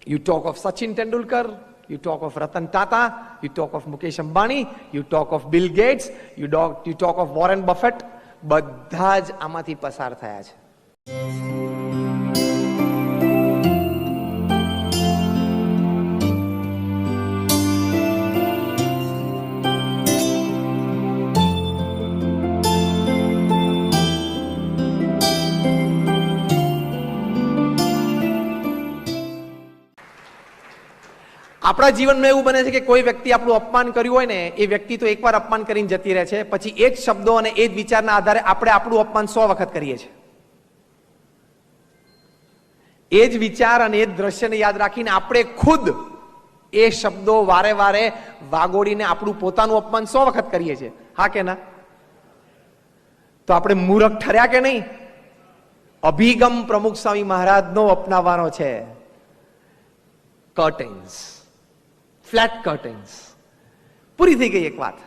You talk of Sachin Tendulkar, you talk of Ratan Tata, you talk of Mukesh Ambani, you talk of Bill Gates, you talk of Warren Buffett, બધા જ આમાંથી પસાર થયા છે. આપણા જીવનમાં એવું બને છે કે કોઈ વ્યક્તિ આપણું અપમાન કર્યું હોય ને, એ વ્યક્તિ તો એકવાર અપમાન કરીને જતી રહે છે, પછી એ જ શબ્દો અને એ જ વિચારના આધારે આપણે આપણું અપમાન 100 વખત કરીએ છીએ. એ જ વિચાર અને એ જ દ્રશ્યને યાદ રાખીને આપણે ખુદ એ શબ્દો વારે વારે વાગોડીને આપણું પોતાનું અપમાન 100 વખત કરીએ છીએ. હા કે ના? તો આપણે મૂર્ખ ઠર્યા કે નહીં? અભિગમ પ્રમુખ સ્વામી મહારાજનો અપનાવવાનો છે. Curtains, flat curtains. પૂરી થઈ ગઈ એક વાત.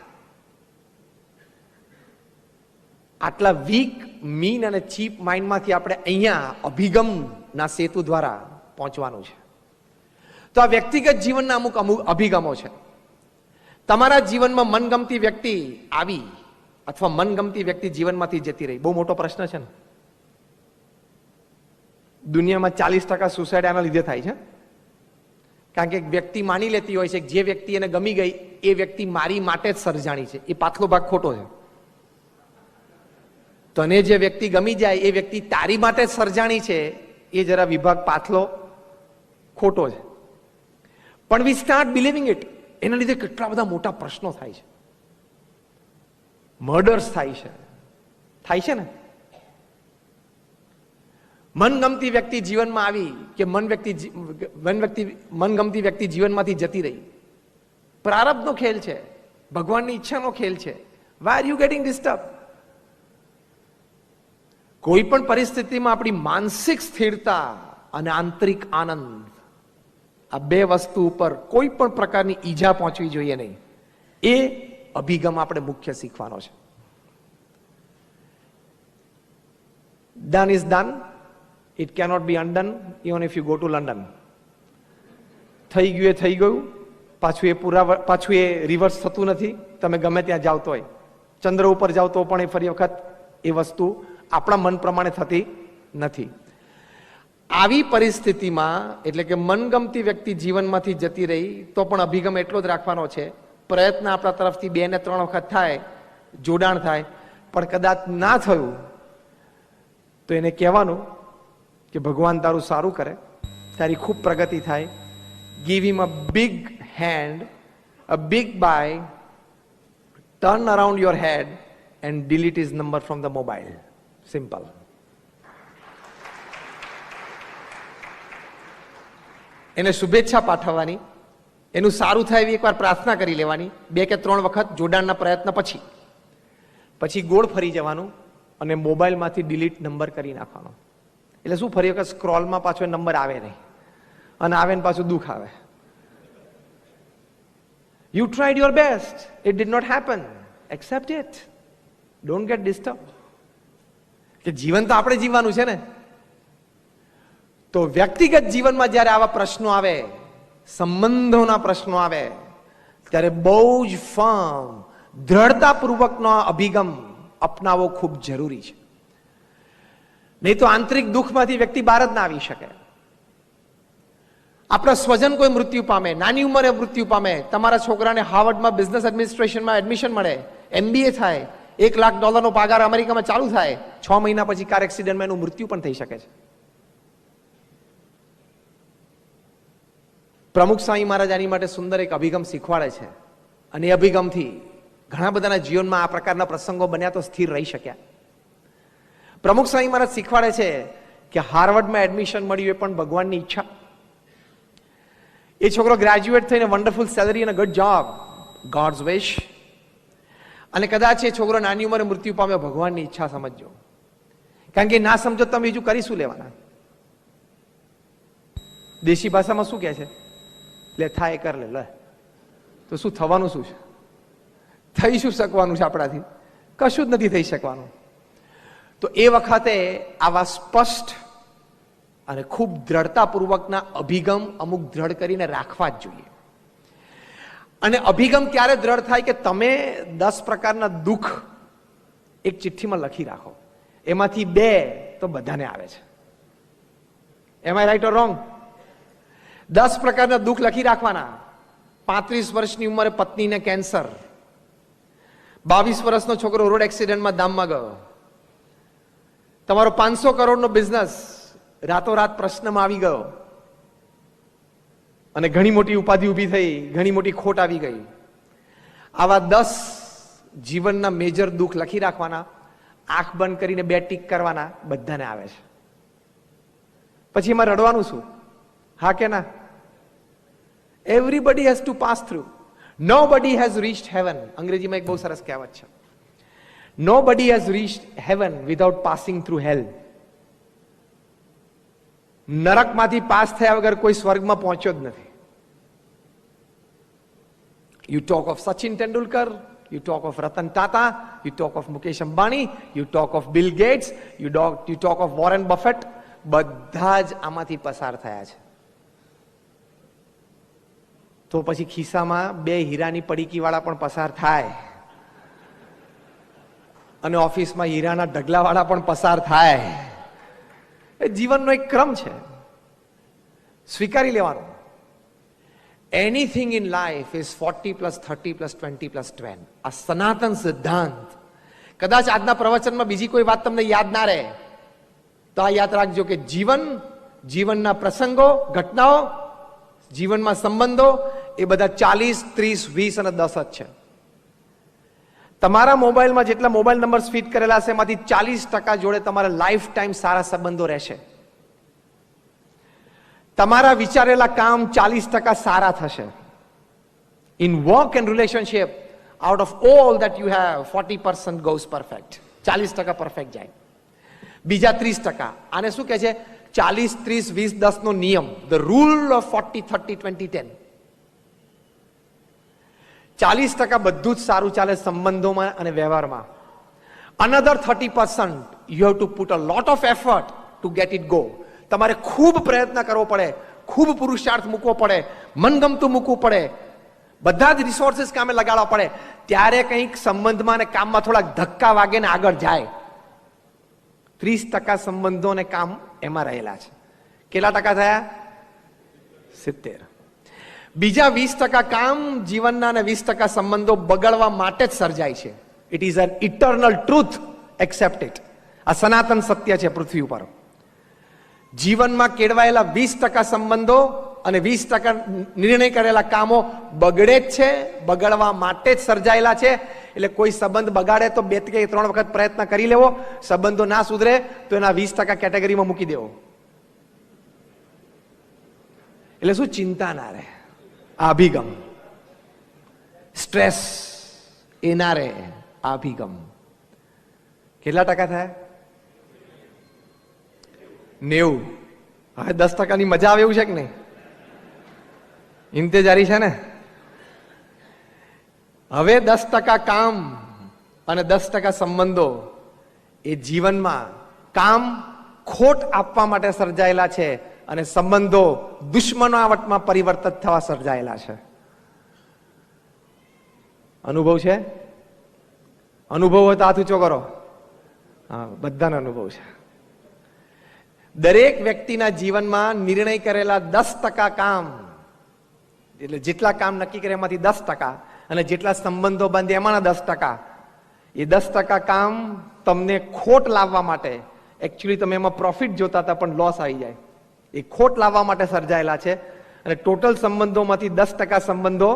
આટલા વીક, મીન અને ચીપ માઇન્ડમાંથી આપણે અહીંયા અભિગમના સેતુ દ્વારા પહોંચવાનું છે. તો આ વ્યક્તિગત જીવનના અમુક અભિગમો છે. તમારા જીવનમાં મનગમતી વ્યક્તિ આવી અથવા મનગમતી વ્યક્તિ જીવનમાંથી જતી રહી, બહુ મોટો પ્રશ્ન છે ને. દુનિયામાં 40% સુસાઇડ આના લીધે થાય છે. કારણ કે એક વ્યક્તિ માની લેતી હોય છે કે જે વ્યક્તિ એને ગમી ગઈ એ વ્યક્તિ મારી માટે જ સર્જાણી છે. એ પાછલો ભાગ ખોટો છે. તને જે વ્યક્તિ ગમી જાય એ વ્યક્તિ તારી માટે જ સર્જાણી છે, એ જરા વિભાગ પાછલો ખોટો છે. પણ વી સ્ટાર્ટ બિલીવિંગ ઇટ. એના લીધે કેટલા બધા મોટા પ્રશ્નો થાય છે. મર્ડર્સ થાય છે ને. મનગમતી વ્યક્તિ જીવનમાં આવી કે મનગમતી વ્યક્તિ જીવનમાંથી જતી રહી. પ્રારબ્ધનો ખેલ છે, ભગવાનની ઈચ્છાનો ખેલ છે. Why are you getting disturb? કોઈ પણ પરિસ્થિતિમાં આપણી માનસિક સ્થિરતા અને આંતરિક આનંદ, આ બે વસ્તુ ઉપર કોઈ પણ પ્રકારની ઈજા પહોંચવી જોઈએ નહીં. એ અભિગમ આપણે મુખ્ય શીખવાનો છે. Done is done. It cannot be undone even if you go to London. થઈ ગયું એ થઈ ગયું, પાછું એ રિવર્સ થતું નથી. તમે ગમે ત્યાં જાવ તોય, ચંદ્ર ઉપર જાવ તો પણ એ ફરી વખત એ વસ્તુ આપણા મન પ્રમાણે થતી નથી. આવી પરિસ્થિતિમાં એટલે કે મનગમતી વ્યક્તિ જીવનમાંથી જતી રહી તો પણ અભિગમ એટલો જ રાખવાનો છે. પ્રયત્ન આપણા તરફથી 2 ને 3 વખત થાય, જોડાણ થાય, પણ કદાચ ના થયું તો એને કહેવાનું કે ભગવાન તારું સારું કરે, તારી ખૂબ પ્રગતિ થાય. Give him a big hand, a big bye, turn around your head and delete his number from the mobile. Simple. એને શુભેચ્છા પાઠવવાની, એનું સારું થાય એવી એકવાર પ્રાર્થના કરી લેવાની, 2 કે 3 વખત જોડાણના પ્રયત્ન પછી ગોળ ફરી જવાનું અને મોબાઈલમાંથી ડિલીટ નંબર કરી નાખવાનો. એટલે શું, ફરી વખત સ્ક્રોલમાં પાછો નંબર આવે નહીં, અને આવે ને પાછું દુઃખ આવે. You tried your best, it did not happen, accept it, don't get disturb. કે જીવન તો આપણે જીવવાનું છે ને. તો વ્યક્તિગત જીવનમાં જ્યારે આવા પ્રશ્નો આવે, સંબંધોના પ્રશ્નો આવે, ત્યારે બહુ જ ફર્મ, દ્રઢતાપૂર્વકનો અભિગમ અપનાવવો ખૂબ જરૂરી છે. નહીં તો આંતરિક દુઃખમાંથી વ્યક્તિ બહાર જ ના આવી શકે. આપણા સ્વજન કોઈ મૃત્યુ પામે, નાની ઉંમરે મૃત્યુ પામે, તમારા છોકરાને હાર્વર્ડમાં બિઝનેસ એડમિનિસ્ટ્રેશનમાં એડમિશન મળે, MBA થાય, $1 લાખ પગાર અમેરિકામાં ચાલુ થાય, 6 મહિના પછી કાર એક્સિડન્ટમાં એનું મૃત્યુ પણ થઈ શકે છે. પ્રમુખ સ્વામી મહારાજ આની માટે સુંદર એક અભિગમ શીખવાડે છે, અને એ અભિગમથી ઘણા બધાના જીવનમાં આ પ્રકારના પ્રસંગો બન્યા તો સ્થિર રહી શક્યા. પ્રમુખ સ્વામી મહારાજ શીખવાડે છે કે હાર્વર્ડમાં એડમિશન મળ્યું એ પણ ભગવાનની ઈચ્છા. એ છોકરો ગ્રેજ્યુએટ થઈને વન્ડરફુલ સેલરી અને ગુડ જોબ, ગોડ્સ વિશ. અને કદાચ એ છોકરો નાની ઉંમરે મૃત્યુ પામ્યો, ભગવાનની ઈચ્છા સમજજો. કારણ કે ના સમજો તમે બીજું કરી શું લેવાના? દેશી ભાષામાં શું કહે છે? લે થાય કર લે. તો શું થવાનું શું છે? થઈ શું શકવાનું છે આપણાથી? કશું જ નથી થઈ શકવાનું. તો એ વખતે આવા સ્પષ્ટ અને ખૂબ દ્રઢતાપૂર્વકના અભિગમ અમુક દ્રઢ કરીને રાખવા જ જોઈએ. અને અભિગમ ક્યારે દ્રઢ થાય કે તમે 10 પ્રકારના દુઃખ એક ચિઠ્ઠીમાં લખી રાખો, એમાંથી 2 તો બધાને આવે છે. એમ આઈ રાઈટ ઓર રોંગ? 10 પ્રકારના દુઃખ લખી રાખવાના. 35 વર્ષની ઉંમરે પત્નીને કેન્સર, 22 વર્ષનો છોકરો રોડ એક્સિડન્ટમાં ધામમાં ગયો, તમારો 500 કરોડનો બિઝનેસ રાતોરાત પ્રશ્નમાં આવી ગયો અને ઘણી મોટી ઉપાધિ ઊભી થઈ, ઘણી મોટી ખોટ આવી ગઈ. આવા 10 જીવનના મેજર દુઃખ લખી રાખવાના, આંખ બંધ કરીને 2 ટીક કરવાના, બધાને આવે છે. પછી એમાં રડવાનું શું? હા કે ના? Everybody has to pass through. Nobody has reached heaven. અંગ્રેજીમાં એક બહુ સરસ કહેવત છે, nobody has reached heaven without passing through hell. નરકમાંથી પાસ થયા વગર કોઈ સ્વર્ગમાં પહોંચ્યો જ નથી. You talk of Sachin Tendulkar, you talk of Ratan Tata, you talk of Mukesh Ambani, you talk of Bill Gates, you talk of Warren Buffett, બધા જ આમાંથી પસાર થયા છે. તો પછી ખિસ્સામાં 2 હીરાની પડીકી વાળા પણ પસાર થાય, અને ઓફિસમાં હીરાના ઢગલા વાળા પણ પસાર થાય. એ જીવનનો એક ક્રમ છે, સ્વીકારી લેવાનો. Anything in life is 40 plus 30 plus 20 plus 20. આ સનાતન સિદ્ધાંત. કદાચ આજના પ્રવચનમાં બીજી કોઈ વાત તમને યાદ ના રહે તો આ યાદ રાખજો કે જીવનના પ્રસંગો, ઘટનાઓ, જીવનમાં સંબંધો એ બધા 40, 30, 20 અને 10 જ છે. તમારા મોબાઈલમાં જેટલા મોબાઈલ નંબર્સ ફિટ કરેલા છે એમાંથી 40% જોડે તમારા લાઈફ ટાઈમ સારા સંબંધો રહેશે. તમારા વિચારેલા કામ 40% સારા થશે. In work and relationship, out of all that you have, 40% goes perfect. 40% perfect જાય. બીજા 30%, આને શું કહે છે? 40, 30, 20, 10 નો નિયમ, ધ રૂલ ઓફ 40, 30, 20, 10. 40% બધું જ સારું ચાલે સંબંધોમાં અને વ્યવહારમાં. Another 30% you have to put a lot of effort two get it go. તમારે ખૂબ પ્રયત્ન કરવો પડે, ખૂબ પુરુષાર્થ મૂકવો પડે, મનગમતું મૂકવું પડે, બધા જ રિસોર્સિસ કામે લગાડવા પડે, ત્યારે કંઈક સંબંધમાં અને કામમાં થોડાક ધક્કા વાગે ને આગળ જાય. 30% સંબંધો અને કામ એમાં રહેલા છે. કેટલા ટકા થયા? 70. બીજા 20% કામ જીવનના અને 20% સંબંધો બગડવા માટે જ સર્જાય છે. It is an eternal truth, accept it. આ સનાતન સત્ય છે પૃથ્વી ઉપર. જીવનમાં કેળવાયેલા 20% સંબંધો અને 20% નિર્ણય કરેલા કામો બગડે જ છે, બગડવા માટે જ સર્જાયેલા છે. એટલે કોઈ સંબંધ બગાડે તો 2 કે 3 વખત પ્રયત્ન કરી લેવો, સંબંધો ના સુધરે તો એના 20% કેટેગરીમાં મૂકી દેવો. એટલે શું? ચિંતા ના રહે, આ અભિગમ. સ્ટ્રેસ એ ના રહે, આ અભિગમ. કેટલા ટકા થાય? 90. હવે 10%ની મજા આવે એવું છે કે નહીં? ઇંતેજારી છે ને? હવે 10% કામ અને 10% સંબંધો એ જીવનમાં કામ ખોટ આપવા માટે સર્જાયેલા છે અને સંબંધો દુશ્મનાવટમાં પરિવર્તિત થવા સર્જાયેલા છે. અનુભવ છે? અનુભવ હોય તો હાથ ઊંચો કરો. હા, બધાનો અનુભવ છે. દરેક વ્યક્તિના જીવનમાં નિર્ણય કરેલા 10% કામ, એટલે જેટલા કામ નક્કી કરે એમાંથી 10%, અને જેટલા સંબંધો બાંધે એમાંના 10%, એ 10% કામ તમને ખોટ લાવવા માટે, એકચ્યુઅલી તમે એમાં પ્રોફિટ જોતા હતા પણ લોસ આવી જાય, એ ખોટ લાવવા માટે સર્જાયેલા છે. અને ટોટલ સંબંધોમાંથી 10% સંબંધો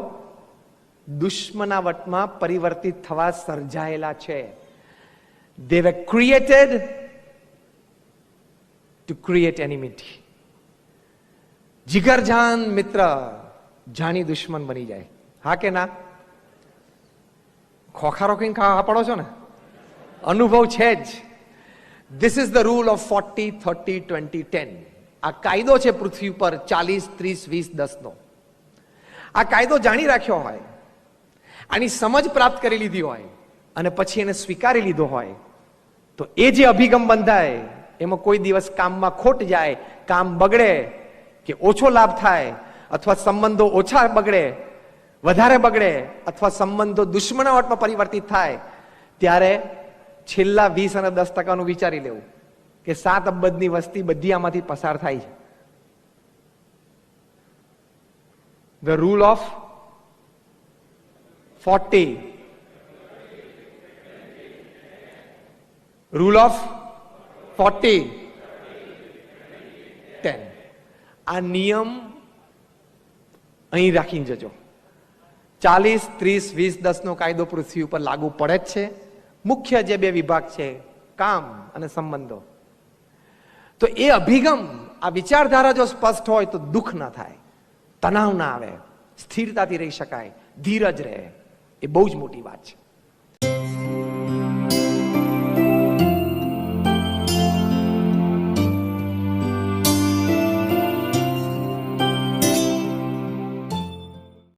દુશ્મનાવટમાં પરિવર્તિત થવા સર્જાયેલા છે. They were created to create enmity. જીગરજાન મિત્ર જાણી દુશ્મન બની જાય. હા કે ના? ખોખારો કઈ ખાવા પડો છો ને? અનુભવ છે જ. This is the rule of 40, 30, 20, 10. આ કાયદો છે પૃથ્વી પર 40, 30, 20, 10 નો. આ કાયદો જાણી રાખ્યો હોય, આની સમજ પ્રાપ્ત કરી લીધી હોય અને પછી એને સ્વીકારી લીધો હોય તો એ જે અભિગમ બંધાય એમાં કોઈ દિવસ કામમાં ખોટ જાય, કામ બગડે કે ઓછો લાભ થાય, અથવા સંબંધો ઓછા બગડે, વધારે બગડે, અથવા સંબંધો દુશ્મનાવટમાં પરિવર્તિત થાય, ત્યારે છેલ્લા 20 અને 10% વિચારી લેવું કે 7 અબજની વસ્તી બધી આમાંથી પસાર થાય છે. The rule of 40. Rule of 40. 10. આ નિયમ અહીં રાખીને જજો. 40, 30, 20, 10 નો કાયદો પૃથ્વી ઉપર લાગુ પડે જ છે. મુખ્ય જે 2 વિભાગ છે, કામ અને સંબંધો. તો એ અભિગમ, આ વિચારધારા જો સ્પષ્ટ હોય તો દુઃખ ના થાય, તણાવ ના આવે, સ્થિરતાથી રહી શકાય, ધીરજ રહે. એ બહુ જ મોટી વાત છે.